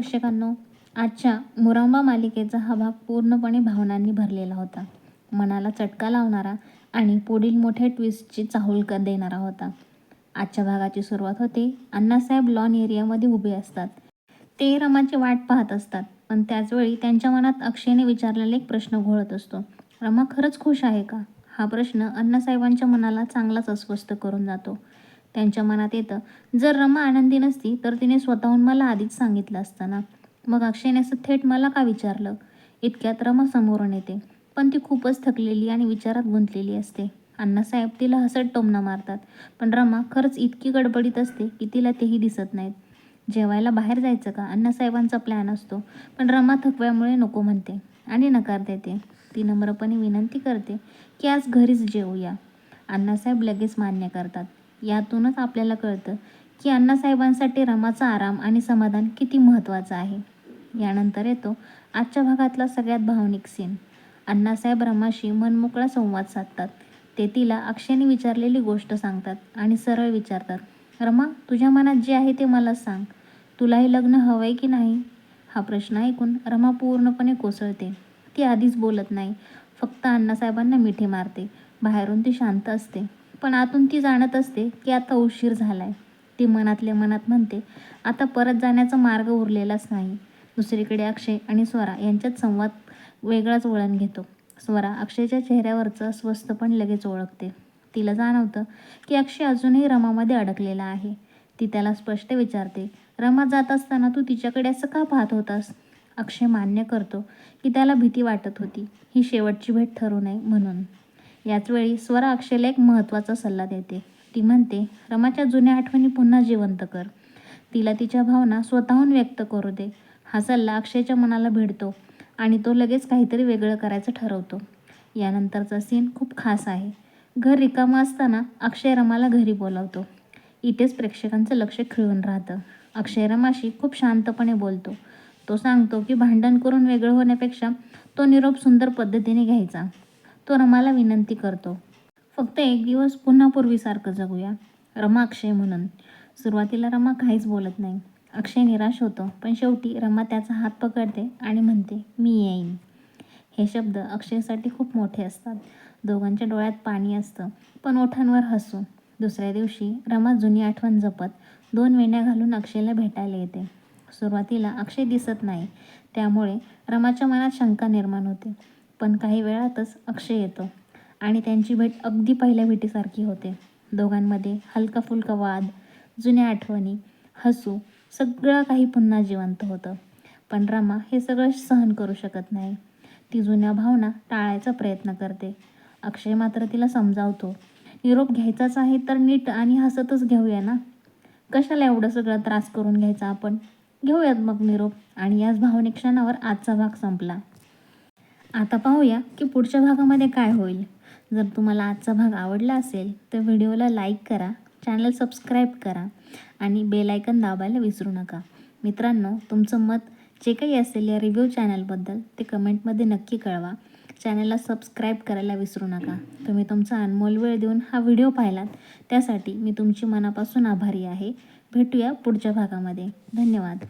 प्रेक्षकांनो, आजच्या मुरांबा मालिकेचा हा भाग पूर्णपणे भावनांनी भरलेला होता. मनाला चटका लावणारा आणि पुढील मोठ्या ट्विस्टची चाहूल देणारा होता. आजच्या भागाची सुरुवात होते. अण्णासाहेब लॉन एरियामध्ये उभे असतात. ते रमाची वाट पाहत असतात, पण त्याचवेळी त्यांच्या मनात अक्षयने विचारलेला एक प्रश्न घोळत असतो. रमा खरंच खुश आहे का? हा प्रश्न अण्णासाहेबांच्या मनाला चांगलाच अस्वस्थ करून जातो. त्यांच्या मनात येतं, जर रमा आनंदी नसती तर तिने स्वतःहून मला आधीच सांगितलं असतं ना. मग अक्षयने असं थेट मला का विचारलं? इतक्यात रमा समोरून येते, पण ती खूपच थकलेली आणि विचारात गुंतलेली असते. अण्णासाहेब तिला हसत टोमणा मारतात, पण रमा खरंच इतकी गडबडीत असते की तिला तेही दिसत नाहीत. जेवायला बाहेर जायचं का? अण्णासाहेबांचा प्लॅन असतो, पण रमा थकव्यामुळे नको म्हणते आणि नकार देते. ती नम्रपणे विनंती करते की आज घरीच जेवूया. अण्णासाहेब लगेच मान्य करतात. यातूनच आपल्याला कळतं की अण्णासाहेबांसाठी रमाचा आराम आणि समाधान किती महत्त्वाचं आहे. यानंतर येतो आजच्या भागातला सगळ्यात भावनिक सीन. अण्णासाहेब रमाशी मनमोकळा संवाद साधतात. ते तिला अक्षयने विचारलेली गोष्ट सांगतात आणि सरळ विचारतात, रमा, तुझ्या मनात जे आहे ते मला सांग. तुला हे लग्न हवंय की नाही? हा प्रश्न ऐकून रमा पूर्णपणे कोसळते. ती आधीच बोलत नाही, फक्त अण्णासाहेबांना मिठी मारते. बाहेरून ती शांत असते, पण आतून ती जाणत असते की आता उशीर झालाय. ती मनातल्या मनात म्हणते, आता परत जाण्याचा मार्ग उरलेलाच नाही. दुसरीकडे अक्षय आणि स्वरा यांच्यात संवाद वेगळाच वळण घेतो. स्वरा अक्षयच्या चेहऱ्यावरचं अस्वस्थपण लगेच ओळखते. तिला जाणवतं की अक्षय अजूनही रमामध्ये अडकलेला आहे. ती त्याला स्पष्ट विचारते, रमा जात असताना तू तिच्याकडे असं का पाहत होतास? अक्षय मान्य करतो की त्याला भीती वाटत होती, ही शेवटची भेट ठरू नये म्हणून. याचवेळी स्वरा अक्षयला एक महत्त्वाचा सल्ला देते. ती म्हणते, रमाच्या जुन्या आठवणी पुन्हा जिवंत कर. तिला तिच्या भावना स्वतःहून व्यक्त करू दे. हा सल्ला अक्षयच्या मनाला भिडतो आणि तो लगेच काहीतरी वेगळं करायचं ठरवतो. यानंतरचा सीन खूप खास आहे. घर रिकामं असताना अक्षय रमाला घरी बोलावतो. इथेच प्रेक्षकांचं लक्ष खिळून राहतं. अक्षय रमाशी खूप शांतपणे बोलतो. तो सांगतो की भांडण करून वेगळं होण्यापेक्षा तो निरोप सुंदर पद्धतीने घ्यायचा. तो रमाला विनंती करतो, फक्त एक दिवस पुन्हा पूर्वीसारखं जगूया. रमा अक्षय म्हणून. सुरुवातीला रमा काहीच बोलत नाही. अक्षय निराश होतो, पण शेवटी रमा त्याचा हात पकडते आणि म्हणते, मी येईन. हे शब्द अक्षयसाठी खूप मोठे असतात. दोघांच्या डोळ्यात पाणी असतं, पण ओठांवर हसू. दुसऱ्या दिवशी रमा जुनी आठवण जपत 2 वेण्या घालून अक्षयला भेटायला येते. सुरुवातीला अक्षय दिसत नाही, त्यामुळे रमाच्या मनात शंका निर्माण होते. पण काही वेळातच अक्षय येतो आणि त्यांची भेट अगदी पहिल्या भेटीसारखी होते. दोघांमध्ये हलका फुलका वाद, जुन्या आठवणी, हसू, सगळं काही पुन्हा जिवंत होतं. पण रमा हे सगळं सहन करू शकत नाही. ती जुन्या भावना टाळायचा प्रयत्न करते. अक्षय मात्र तिला समजावतो, निरोप घ्यायचाच आहे तर नीट आणि हसतच घेऊया ना. कशाला एवढं सगळं त्रास करून घ्यायचा आपण? घेऊयात मग निरोप. आणि याच भावनिक क्षणावर आजचा भाग संपला. आता पाहूया की पुढच्या भागामध्ये काय होईल. जर तुम्हाला आजचा भाग आवडला असेल तर व्हिडिओला लाईक करा, चॅनल सबस्क्राईब करा आणि बेल आयकॉन दाबायला विसरू नका. मित्रांनो, तुमचं मत जे काही असेल या रिव्ह्यू चॅनलबद्दल ते कमेंटमध्ये नक्की कळवा. चॅनलला सबस्क्राईब करायला विसरू नका. तुम्ही तुमचा अनमोल वेळ देऊन हा व्हिडिओ पाहिलात त्यासाठी मी तुमची मनापासून आभारी आहे. भेटूया पुढच्या भागामध्ये. धन्यवाद.